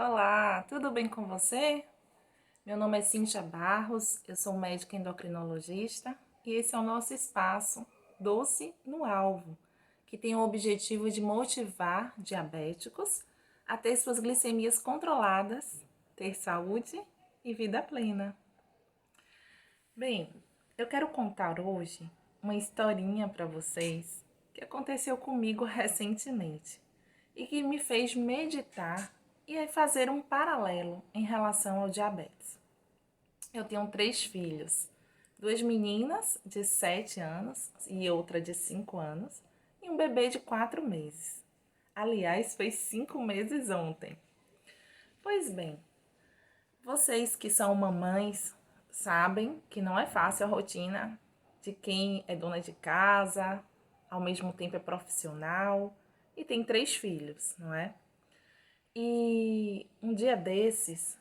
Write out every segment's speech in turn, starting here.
Olá, tudo bem com você? Meu nome é Cíntia Barros, eu sou médica endocrinologista e esse é o nosso espaço Doce no Alvo, que tem o objetivo de motivar diabéticos a ter suas glicemias controladas, ter saúde e vida plena. Bem, eu quero contar hoje uma historinha para vocês que aconteceu comigo recentemente e que me fez meditar e fazer um paralelo em relação ao diabetes. Eu tenho três filhos, duas meninas de 7 anos e outra de 5 anos e um bebê de 4 meses. Aliás, fez 5 meses ontem. Pois bem, vocês que são mamães sabem que não é fácil a rotina de quem é dona de casa, ao mesmo tempo é profissional e tem três filhos, não é? E um dia desses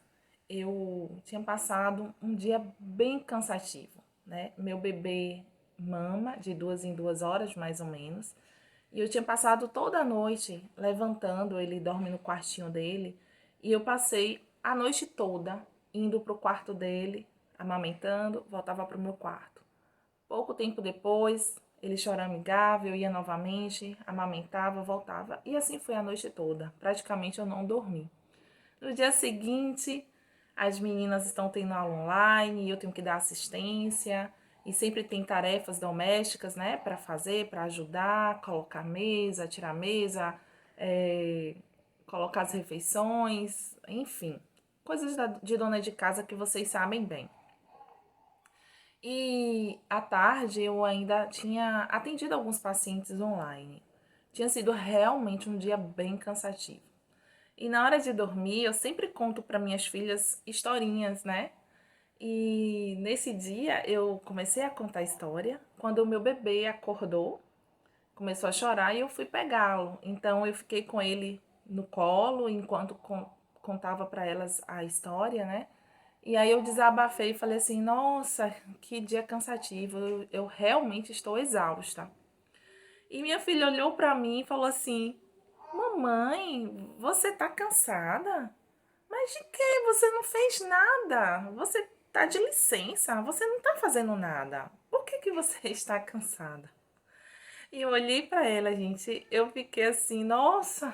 eu tinha passado um dia bem cansativo, né? Meu bebê mama de 2 em 2 horas, mais ou menos. E eu tinha passado toda a noite levantando, ele dorme no quartinho dele. E eu passei a noite toda indo pro quarto dele, amamentando, voltava pro meu quarto. Pouco tempo depois, ele choramingava, eu ia novamente, amamentava, voltava. E assim foi a noite toda. Praticamente eu não dormi. No dia seguinte, as meninas estão tendo aula online e eu tenho que dar assistência. E sempre tem tarefas domésticas, né, para fazer, para ajudar, colocar mesa, tirar mesa, é, colocar as refeições, enfim, coisas de dona de casa que vocês sabem bem. E à tarde eu ainda tinha atendido alguns pacientes online. Tinha sido realmente um dia bem cansativo. E na hora de dormir, eu sempre conto para minhas filhas historinhas, né? E nesse dia eu comecei a contar a história quando o meu bebê acordou, começou a chorar e eu fui pegá-lo. Então eu fiquei com ele no colo enquanto contava para elas a história, né? E aí eu desabafei e falei assim: "Nossa, que dia cansativo. Eu realmente estou exausta". E minha filha olhou para mim e falou assim: "Mamãe, você tá cansada? Mas de quê? Você não fez nada. Você tá de licença. Você não tá fazendo nada. Por que que você está cansada?" E eu olhei para ela, gente. Eu fiquei assim, nossa,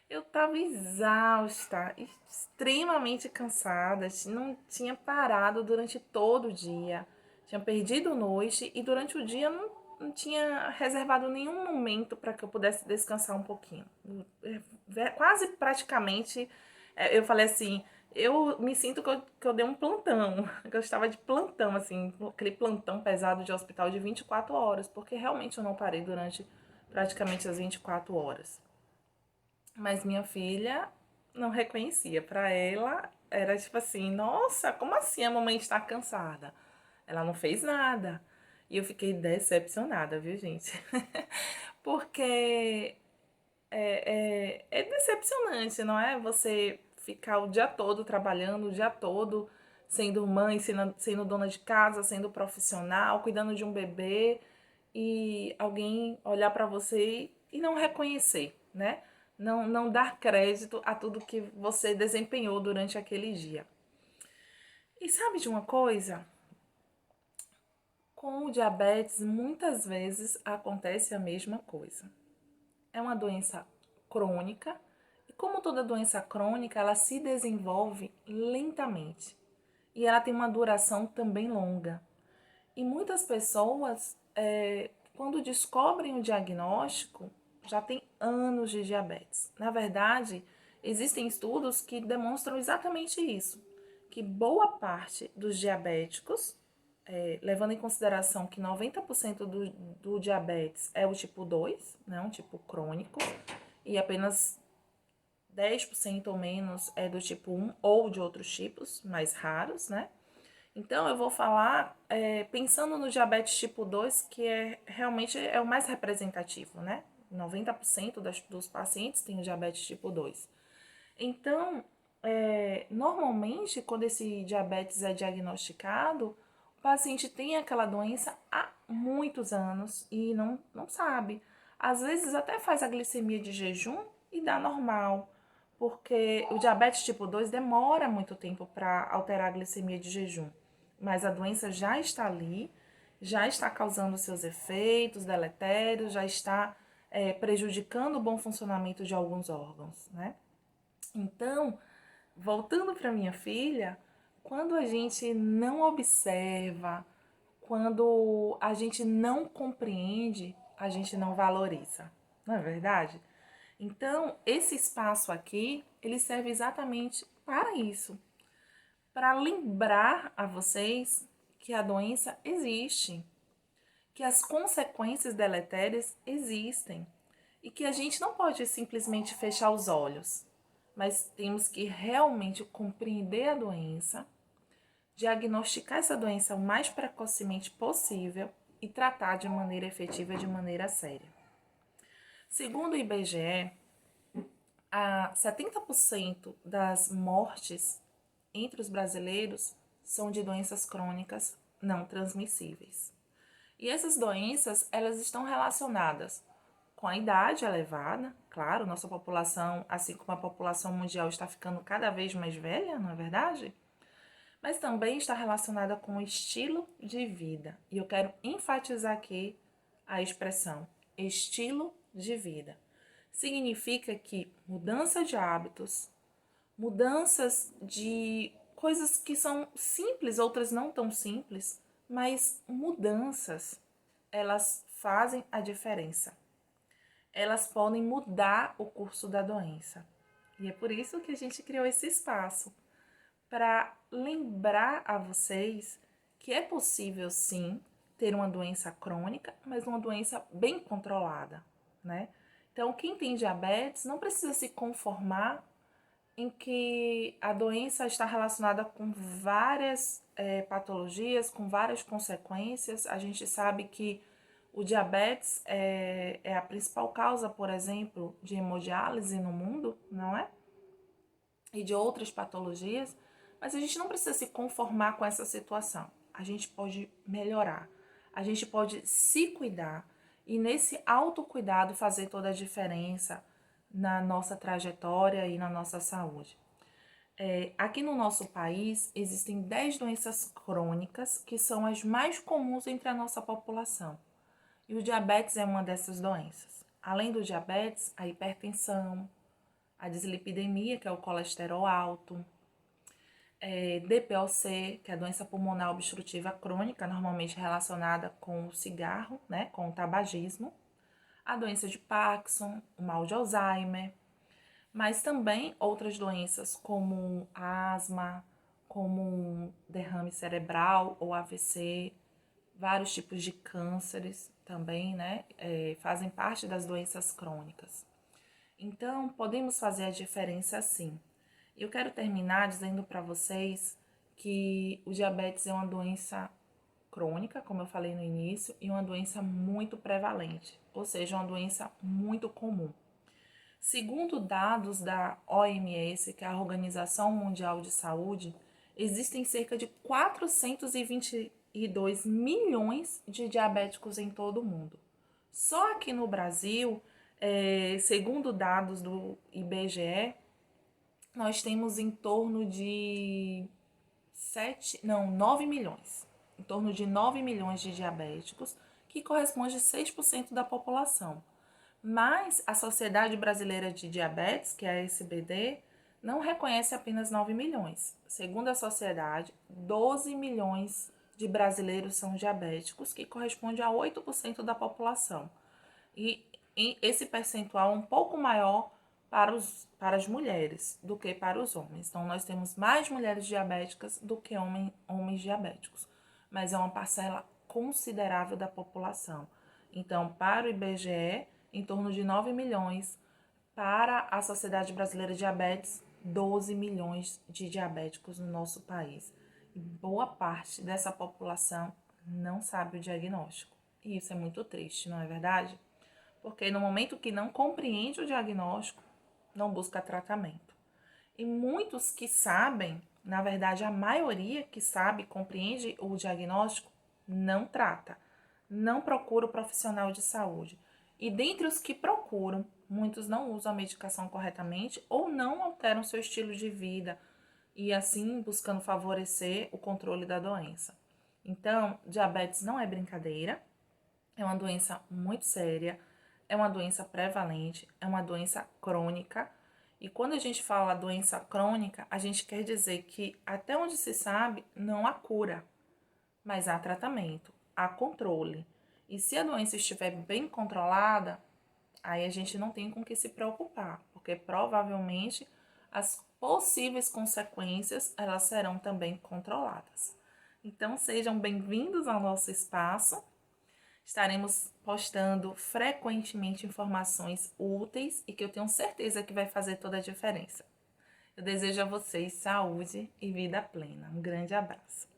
eu tava exausta, extremamente cansada. Não tinha parado durante todo o dia. Tinha perdido noite e durante o dia não tinha reservado nenhum momento para que eu pudesse descansar um pouquinho. Quase praticamente, eu falei assim, eu me sinto que eu dei um plantão, que eu estava de plantão, assim, aquele plantão pesado de hospital de 24 horas, porque realmente eu não parei durante praticamente as 24 horas. Mas minha filha não reconhecia. Para ela, era tipo assim: nossa, como assim a mamãe está cansada? Ela não fez nada. E eu fiquei decepcionada, viu, gente? Porque é decepcionante, não é? Você ficar o dia todo trabalhando, o dia todo sendo mãe, sendo dona de casa, sendo profissional, cuidando de um bebê e alguém olhar para você e não reconhecer, né? Não dar crédito a tudo que você desempenhou durante aquele dia. E sabe de uma coisa? Com o diabetes, muitas vezes acontece a mesma coisa. É uma doença crônica e, como toda doença crônica, ela se desenvolve lentamente e ela tem uma duração também longa. E muitas pessoas, quando descobrem o diagnóstico, já tem anos de diabetes. Na verdade, existem estudos que demonstram exatamente isso, que boa parte dos diabéticos, levando em consideração que 90% do diabetes é o tipo 2, né, um tipo crônico, e apenas 10% ou menos é do tipo 1 ou de outros tipos mais raros, né? Então, eu vou falar pensando no diabetes tipo 2, que realmente é o mais representativo, né? 90% dos pacientes têm o diabetes tipo 2. Então, normalmente, quando esse diabetes é diagnosticado, o paciente tem aquela doença há muitos anos e não sabe. Às vezes até faz a glicemia de jejum e dá normal. porque o diabetes tipo 2 demora muito tempo para alterar a glicemia de jejum, mas a doença já está ali, já está causando seus efeitos deletérios, já está prejudicando o bom funcionamento de alguns órgãos, né? Então, voltando para minha filha, quando a gente não observa, quando a gente não compreende, a gente não valoriza, não é verdade? Então, esse espaço aqui, ele serve exatamente para isso, para lembrar a vocês que a doença existe, que as consequências deletérias existem e que a gente não pode simplesmente fechar os olhos, mas temos que realmente compreender a doença, diagnosticar essa doença o mais precocemente possível e tratar de maneira efetiva, de maneira séria. Segundo o IBGE, 70% das mortes entre os brasileiros são de doenças crônicas não transmissíveis. E essas doenças, elas estão relacionadas com a idade elevada, claro, nossa população, assim como a população mundial está ficando cada vez mais velha, não é verdade? Mas também está relacionada com o estilo de vida. E eu quero enfatizar aqui a expressão estilo de vida. Significa que mudança de hábitos, mudanças de coisas que são simples, outras não tão simples, mas mudanças, elas fazem a diferença. Elas podem mudar o curso da doença. E é por isso que a gente criou esse espaço, para lembrar a vocês que é possível sim ter uma doença crônica, mas uma doença bem controlada, né? Então, quem tem diabetes não precisa se conformar em que a doença está relacionada com várias patologias, com várias consequências. A gente sabe que o diabetes é a principal causa, por exemplo, de hemodiálise no mundo, não é? E de outras patologias, mas a gente não precisa se conformar com essa situação. A gente pode melhorar, a gente pode se cuidar e nesse autocuidado fazer toda a diferença na nossa trajetória e na nossa saúde. Aqui no nosso país existem 10 doenças crônicas que são as mais comuns entre a nossa população. E o diabetes é uma dessas doenças. Além do diabetes, a hipertensão, a dislipidemia, que é o colesterol alto, DPOC, que é a doença pulmonar obstrutiva crônica, normalmente relacionada com o cigarro, né, com o tabagismo, a doença de Parkinson, o mal de Alzheimer, mas também outras doenças como asma, como derrame cerebral ou AVC, vários tipos de cânceres também, né, fazem parte das doenças crônicas. Então, podemos fazer a diferença sim. Eu quero terminar dizendo para vocês que o diabetes é uma doença crônica, como eu falei no início, e uma doença muito prevalente, ou seja, uma doença muito comum. Segundo dados da OMS, que é a Organização Mundial de Saúde, existem cerca de 422 milhões de diabéticos em todo o mundo. Só aqui no Brasil, segundo dados do IBGE, nós temos em torno de 9 milhões. Em torno de 9 milhões de diabéticos, que corresponde a 6% da população. Mas a Sociedade Brasileira de Diabetes, que é a SBD, não reconhece apenas 9 milhões. Segundo a sociedade, 12 milhões de brasileiros são diabéticos, que corresponde a 8% da população. E esse percentual é um pouco maior para as mulheres do que para os homens. Então, nós temos mais mulheres diabéticas do que homens diabéticos, mas é uma parcela considerável da população. Então, para o IBGE, em torno de 9 milhões, para a Sociedade Brasileira de Diabetes, 12 milhões de diabéticos no nosso país. E boa parte dessa população não sabe o diagnóstico. E isso é muito triste, não é verdade? Porque no momento que não compreende o diagnóstico, não busca tratamento. E muitos que sabem, na verdade a maioria que sabe, compreende o diagnóstico, não trata, não procura o profissional de saúde. E dentre os que procuram, muitos não usam a medicação corretamente ou não alteram seu estilo de vida e assim buscando favorecer o controle da doença. Então, diabetes não é brincadeira, é uma doença muito séria, é uma doença prevalente, é uma doença crônica. E quando a gente fala doença crônica, a gente quer dizer que, até onde se sabe, não há cura, mas há tratamento, há controle. E se a doença estiver bem controlada, aí a gente não tem com o que se preocupar, porque provavelmente as possíveis consequências elas serão também controladas. Então sejam bem-vindos ao nosso espaço. Estaremos postando frequentemente informações úteis e que eu tenho certeza que vai fazer toda a diferença. Eu desejo a vocês saúde e vida plena. Um grande abraço.